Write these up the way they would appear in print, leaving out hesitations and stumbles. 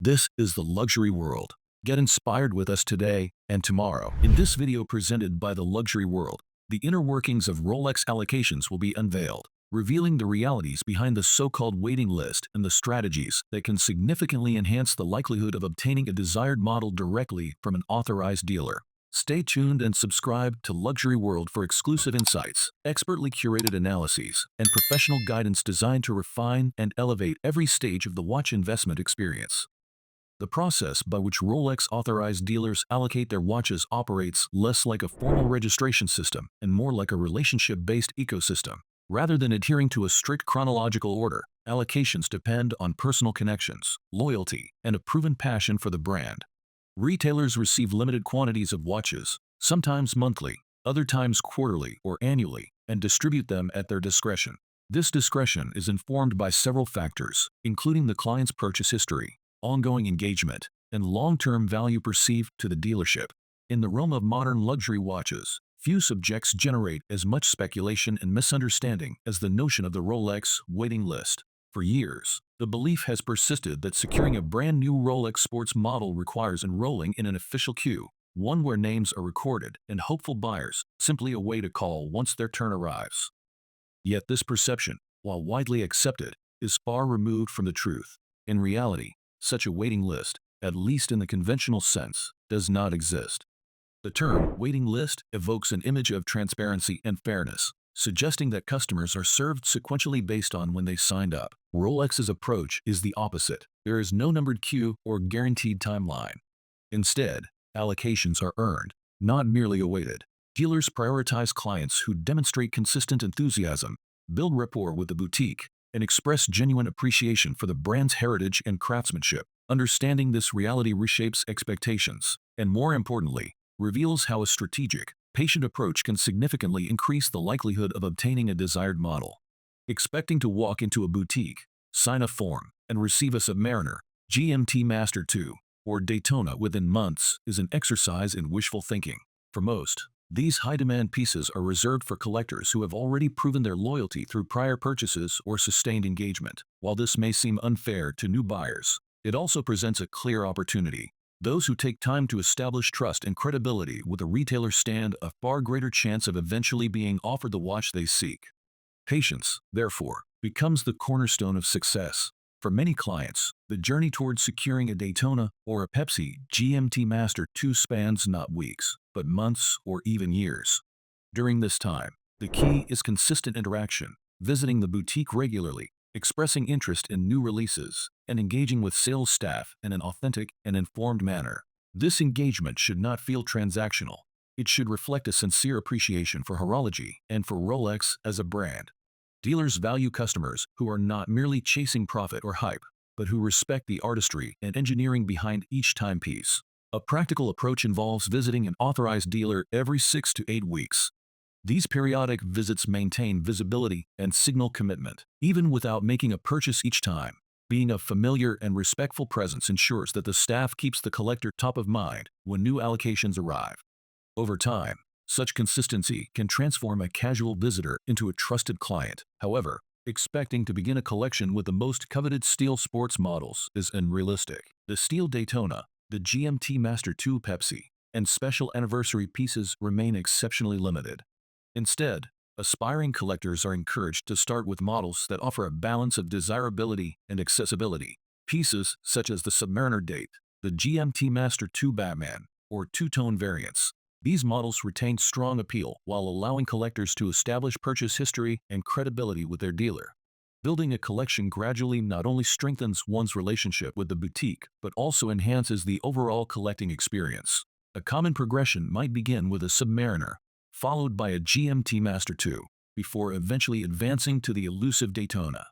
This is the luxury world. Get inspired with us today and tomorrow. In this video presented by the luxury world, the inner workings of Rolex allocations will be unveiled, revealing the realities behind the so-called waiting list and the strategies that can significantly enhance the likelihood of obtaining a desired model directly from an authorized dealer. Stay tuned and subscribe to Luxury World for exclusive insights, expertly curated analyses, and professional guidance designed to refine and elevate every stage of the watch investment experience. The process by which Rolex authorized dealers allocate their watches operates less like a formal registration system and more like a relationship-based ecosystem. Rather than adhering to a strict chronological order, allocations depend on personal connections, loyalty, and a proven passion for the brand. Retailers receive limited quantities of watches, sometimes monthly, other times quarterly or annually, and distribute them at their discretion. This discretion is informed by several factors, including the client's purchase history, ongoing engagement, and long-term value perceived to the dealership. In the realm of modern luxury watches, few subjects generate as much speculation and misunderstanding as the notion of the Rolex waiting list. For years, the belief has persisted that securing a brand new Rolex sports model requires enrolling in an official queue, one where names are recorded and hopeful buyers simply await a call once their turn arrives. Yet this perception, while widely accepted, is far removed from the truth. In reality, such a waiting list, at least in the conventional sense, does not exist. The term waiting list evokes an image of transparency and fairness, suggesting that customers are served sequentially based on when they signed up. Rolex's approach is the opposite. There is no numbered queue or guaranteed timeline. Instead, allocations are earned, not merely awaited. Dealers prioritize clients who demonstrate consistent enthusiasm, build rapport with the boutique, and express genuine appreciation for the brand's heritage and craftsmanship. Understanding this reality reshapes expectations, and more importantly, reveals how a strategic, patient approach can significantly increase the likelihood of obtaining a desired model. Expecting to walk into a boutique, sign a form, and receive a Submariner, GMT Master 2, or Daytona within months is an exercise in wishful thinking. For most, these high-demand pieces are reserved for collectors who have already proven their loyalty through prior purchases or sustained engagement. While this may seem unfair to new buyers, it also presents a clear opportunity. Those who take time to establish trust and credibility with a retailer stand a far greater chance of eventually being offered the watch they seek. Patience, therefore, becomes the cornerstone of success. For many clients, the journey towards securing a Daytona or a Pepsi GMT Master 2 spans not weeks, but months or even years. During this time, the key is consistent interaction, visiting the boutique regularly, expressing interest in new releases, and engaging with sales staff in an authentic and informed manner. This engagement should not feel transactional. It should reflect a sincere appreciation for horology and for Rolex as a brand. Dealers value customers who are not merely chasing profit or hype, but who respect the artistry and engineering behind each timepiece. A practical approach involves visiting an authorized dealer every 6 to 8 weeks. These periodic visits maintain visibility and signal commitment, even without making a purchase each time. Being a familiar and respectful presence ensures that the staff keeps the collector top of mind when new allocations arrive. Over time, such consistency can transform a casual visitor into a trusted client. However, expecting to begin a collection with the most coveted steel sports models is unrealistic. The steel Daytona, the GMT Master 2 Pepsi, and special anniversary pieces remain exceptionally limited. Instead, aspiring collectors are encouraged to start with models that offer a balance of desirability and accessibility. Pieces such as the Submariner Date, the GMT Master 2 Batman, or two-tone variants. These models retain strong appeal while allowing collectors to establish purchase history and credibility with their dealer. Building a collection gradually not only strengthens one's relationship with the boutique, but also enhances the overall collecting experience. A common progression might begin with a Submariner, followed by a GMT Master 2, before eventually advancing to the elusive Daytona.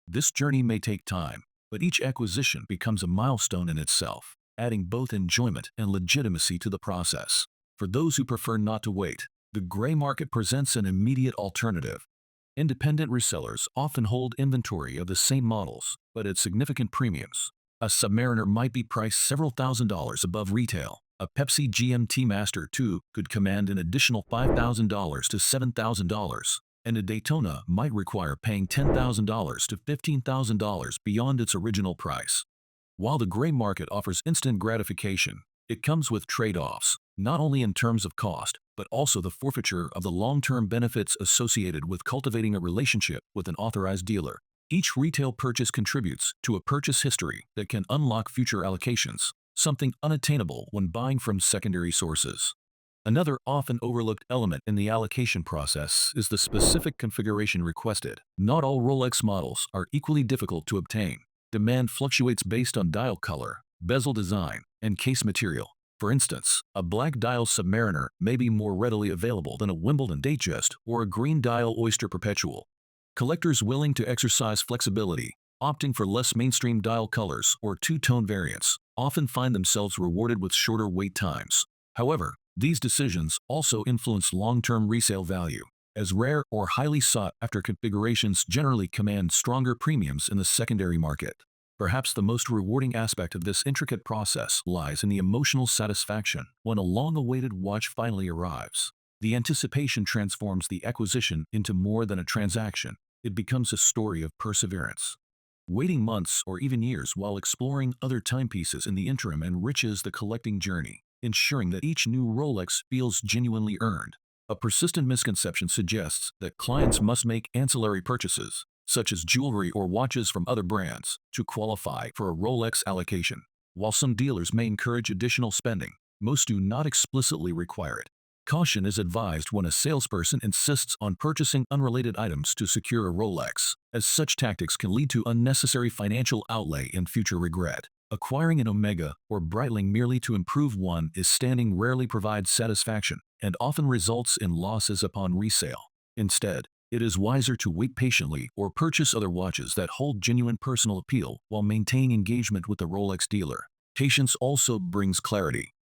This journey may take time, but each acquisition becomes a milestone in itself, adding both enjoyment and legitimacy to the process. For those who prefer not to wait, the gray market presents an immediate alternative. Independent resellers often hold inventory of the same models, but at significant premiums. A Submariner might be priced several $1,000s above retail. A Pepsi GMT Master 2 could command an additional $5,000 to $7,000, and a Daytona might require paying $10,000 to $15,000 beyond its original price. While the gray market offers instant gratification, it comes with trade-offs, not only in terms of cost, but also the forfeiture of the long-term benefits associated with cultivating a relationship with an authorized dealer. Each retail purchase contributes to a purchase history that can unlock future allocations, something unattainable when buying from secondary sources. Another often overlooked element in the allocation process is the specific configuration requested. Not all Rolex models are equally difficult to obtain. Demand fluctuates based on dial color, bezel design, and case material. For instance, a black dial Submariner may be more readily available than a Wimbledon Datejust or a green dial Oyster Perpetual. Collectors willing to exercise flexibility, opting for less mainstream dial colors or two-tone variants, often find themselves rewarded with shorter wait times. However, these decisions also influence long-term resale value, as rare or highly sought-after configurations generally command stronger premiums in the secondary market. Perhaps the most rewarding aspect of this intricate process lies in the emotional satisfaction when a long-awaited watch finally arrives. The anticipation transforms the acquisition into more than a transaction. It becomes a story of perseverance. Waiting months or even years while exploring other timepieces in the interim enriches the collecting journey, ensuring that each new Rolex feels genuinely earned. A persistent misconception suggests that clients must make ancillary purchases, such as jewelry or watches from other brands, to qualify for a Rolex allocation. While some dealers may encourage additional spending, most do not explicitly require it. Caution is advised when a salesperson insists on purchasing unrelated items to secure a Rolex, as such tactics can lead to unnecessary financial outlay and future regret. Acquiring an Omega or Breitling merely to improve one is standing rarely provides satisfaction and often results in losses upon resale. Instead, it is wiser to wait patiently or purchase other watches that hold genuine personal appeal while maintaining engagement with the Rolex dealer. Patience also brings clarity.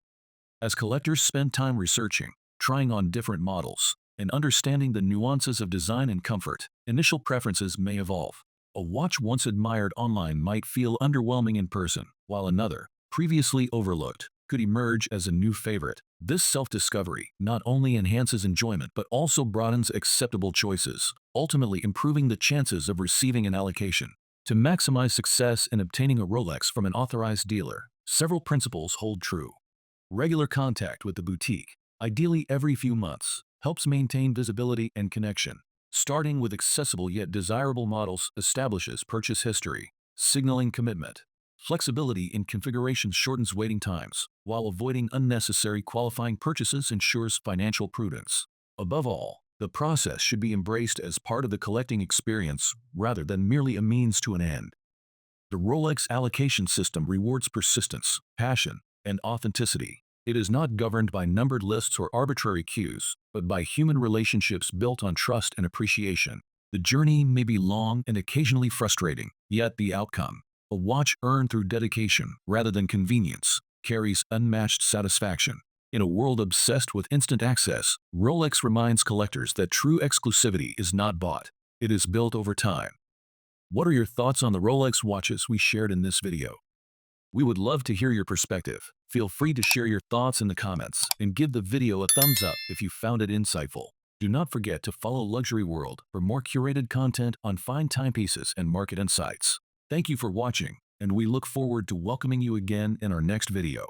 As collectors spend time researching, trying on different models, and understanding the nuances of design and comfort, initial preferences may evolve. A watch once admired online might feel underwhelming in person, while another, previously overlooked, could emerge as a new favorite. This self-discovery not only enhances enjoyment but also broadens acceptable choices, ultimately improving the chances of receiving an allocation. To maximize success in obtaining a Rolex from an authorized dealer, several principles hold true. Regular contact with the boutique, ideally every few months, helps maintain visibility and connection. Starting with accessible yet desirable models establishes purchase history, signaling commitment. Flexibility in configuration shortens waiting times, while avoiding unnecessary qualifying purchases ensures financial prudence. Above all, the process should be embraced as part of the collecting experience rather than merely a means to an end. The Rolex allocation system rewards persistence, passion, and authenticity. It is not governed by numbered lists or arbitrary cues, but by human relationships built on trust and appreciation. The journey may be long and occasionally frustrating, yet the outcome, a watch earned through dedication rather than convenience, carries unmatched satisfaction. In a world obsessed with instant access, Rolex reminds collectors that true exclusivity is not bought, it is built over time. What are your thoughts on the Rolex watches we shared in this video? We would love to hear your perspective. Feel free to share your thoughts in the comments and give the video a thumbs up if you found it insightful. Do not forget to follow Luxury World for more curated content on fine timepieces and market insights. Thank you for watching, and we look forward to welcoming you again in our next video.